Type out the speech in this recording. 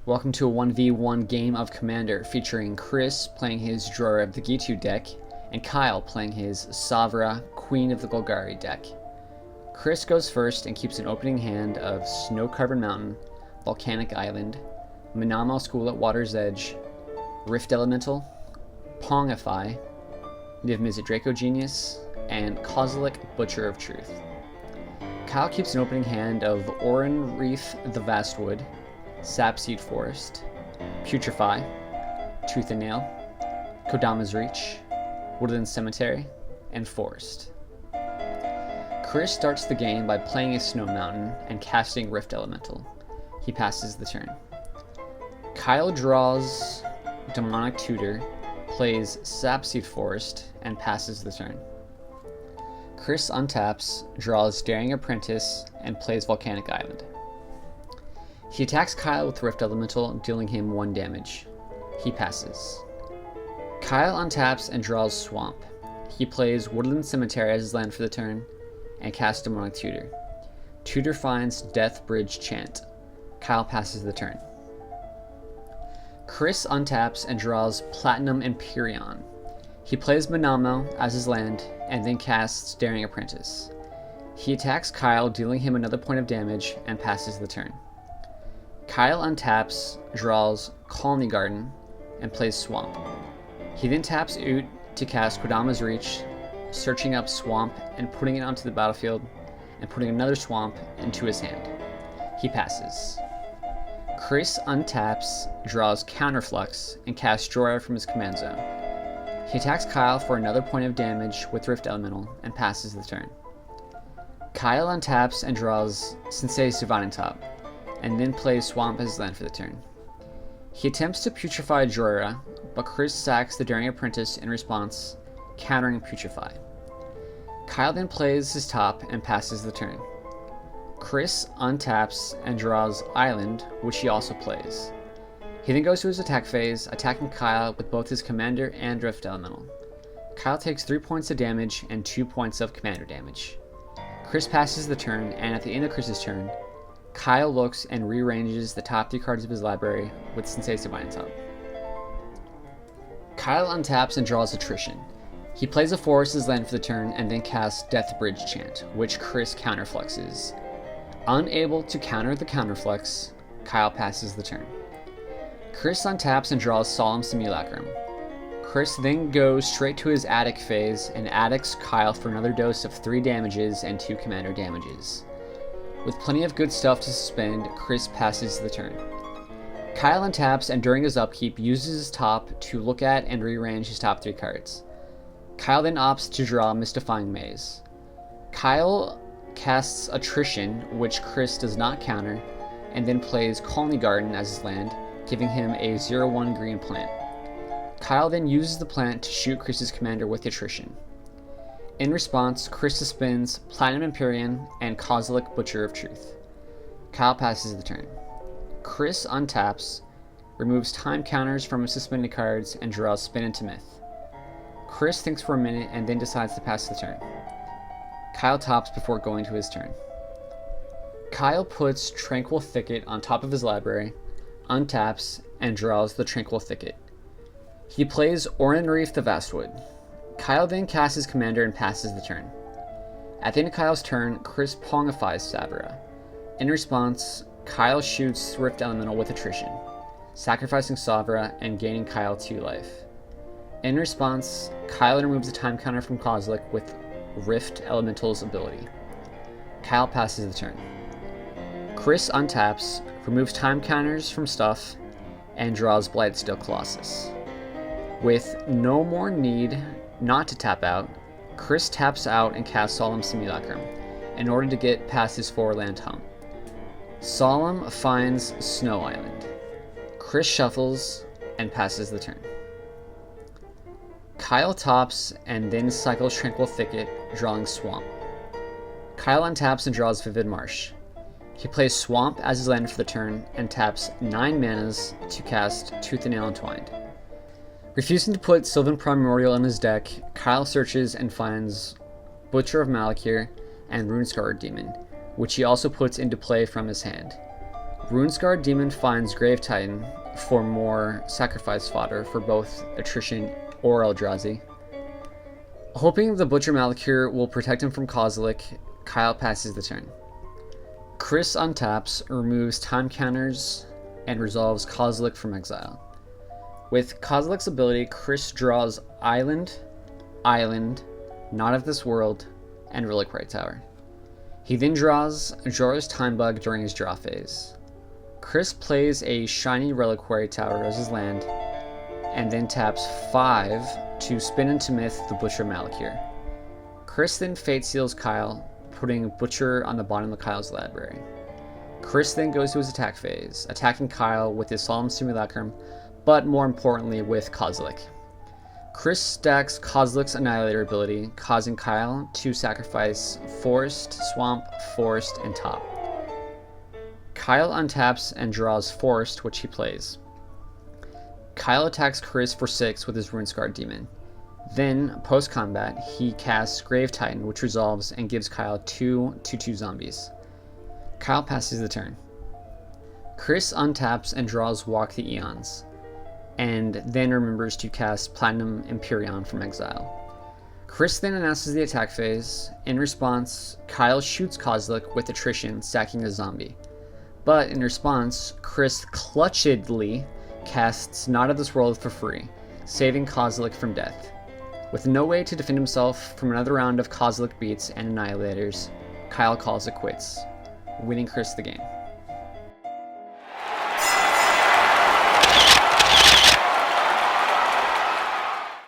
Welcome to a 1v1 game of Commander featuring Chris playing his Jhoira of the Ghitu deck and Kyle playing his Savra Queen of the Golgari deck. Chris goes first and keeps an opening hand of Snow-Covered Mountain, Volcanic Island, Manamo School at Water's Edge, Rift Elemental, Pongify, Niv Mizzet Draco Genius, and Kozilek Butcher of Truth. Kyle keeps an opening hand of Oran Reef the Vastwood, Sapseed Forest, Putrefy, Tooth and Nail, Kodama's Reach, Woodland Cemetery, and Forest. Chris starts the game by playing a Snow Mountain and casting Rift Elemental. He passes the turn. Kyle draws Demonic Tutor, plays Sapseed Forest, and passes the turn. Chris untaps, draws Daring Apprentice, and plays Volcanic Island. He attacks Kyle with Rift Elemental, dealing him 1 damage. He passes. Kyle untaps and draws Swamp. He plays Woodland Cemetery as his land for the turn, and casts Demonic Tutor. Tutor finds Death Bridge Chant. Kyle passes the turn. Chris untaps and draws Platinum Empyrean. He plays Manamo as his land, and then casts Daring Apprentice. He attacks Kyle, dealing him another point of damage, and passes the turn. Kyle untaps, draws Colony Garden, and plays Swamp. He then taps Oot to cast Kodama's Reach, searching up Swamp and putting it onto the battlefield, and putting another Swamp into his hand. He passes. Chris untaps, draws Counterflux, and casts Jhoira from his command zone. He attacks Kyle for another point of damage with Rift Elemental, and passes the turn. Kyle untaps and draws Sensei's Divining Top, and then plays Swamp as his land for the turn. He attempts to Putrefy Jhoira, but Chris sacks the Daring Apprentice in response, countering Putrefy. Kyle then plays his top and passes the turn. Chris untaps and draws Island, which he also plays. He then goes to his attack phase, attacking Kyle with both his Commander and Rift Elemental. Kyle takes 3 points of damage and 2 points of Commander damage. Chris passes the turn, and at the end of Chris's turn, Kyle looks and rearranges the top 3 cards of his library with Sensei's Divining Top. Kyle untaps and draws Attrition. He plays a forest as land for the turn and then casts Death Bridge Chant, which Chris counterfluxes. Unable to counter the counterflux, Kyle passes the turn. Chris untaps and draws Solemn Simulacrum. Chris then goes straight to his Attic phase and addicts Kyle for another dose of 3 damages and 2 Commander damages. With plenty of good stuff to suspend, Chris passes the turn. Kyle untaps and during his upkeep uses his top to look at and rearrange his top 3 cards. Kyle then opts to draw Mystifying Maze. Kyle casts Attrition, which Chris does not counter, and then plays Colony Garden as his land, giving him a 0/1 green plant. Kyle then uses the plant to shoot Chris's commander with Attrition. In response, Chris suspends Platinum Empyrean and Kozilek Butcher of Truth. Kyle passes the turn. Chris untaps, removes time counters from his suspended cards, and draws Spin into Myth. Chris thinks for a minute and then decides to pass the turn. Kyle tops before going to his turn. Kyle puts Tranquil Thicket on top of his library, untaps, and draws the Tranquil Thicket. He plays Oran Reef the Vastwood. Kyle then casts his commander and passes the turn. At the end of Kyle's turn, Chris Pongifies Savra. In response, Kyle shoots Rift Elemental with Attrition, sacrificing Savra and gaining Kyle 2 life. In response, Kyle removes the time counter from Kozilek with Rift Elemental's ability. Kyle passes the turn. Chris untaps, removes time counters from stuff, and draws Blightsteel Colossus. With no more need not to tap out, Chris taps out and casts Solemn Simulacrum in order to get past his 4-land hump. Solemn finds Snow Island. Chris shuffles and passes the turn. Kyle tops and then cycles Tranquil Thicket, drawing Swamp. Kyle untaps and draws Vivid Marsh. He plays Swamp as his land for the turn and taps 9 manas to cast Tooth and Nail Entwined. Refusing to put Sylvan Primordial in his deck, Kyle searches and finds Butcher of Malakir and Runescarred Demon, which he also puts into play from his hand. Runescarred Demon finds Grave Titan for more sacrifice fodder for both attrition or Eldrazi. Hoping the Butcher Malakir will protect him from Kozilek, Kyle passes the turn. Chris untaps, removes time counters, and resolves Kozilek from exile. With Kozilek's ability, Chris draws Island, Not of This World, and Reliquary Tower. He then draws Jhoira's Time Bug during his draw phase. Chris plays a shiny Reliquary Tower as his land, and then taps 5 to spin into Myth the Butcher Malakir. Chris then Fate Seals Kyle, putting Butcher on the bottom of Kyle's library. Chris then goes to his attack phase, attacking Kyle with his Solemn Simulacrum, but more importantly with Kozilek. Chris stacks Kozilek's Annihilator ability, causing Kyle to sacrifice Forest, Swamp, Forest, and Top. Kyle untaps and draws Forest, which he plays. Kyle attacks Chris for 6 with his Runescarred Demon. Then, post-combat, he casts Grave Titan, which resolves and gives Kyle 2/2/2 zombies. Kyle passes the turn. Chris untaps and draws Walk the Eons, and then remembers to cast Platinum Empyrean from exile. Chris then announces the attack phase. In response, Kyle shoots Kozilek with attrition, stacking a zombie. But in response, Chris clutchedly casts Not of This World for free, saving Kozilek from death. With no way to defend himself from another round of Kozilek beats and Annihilators, Kyle calls it quits, winning Chris the game.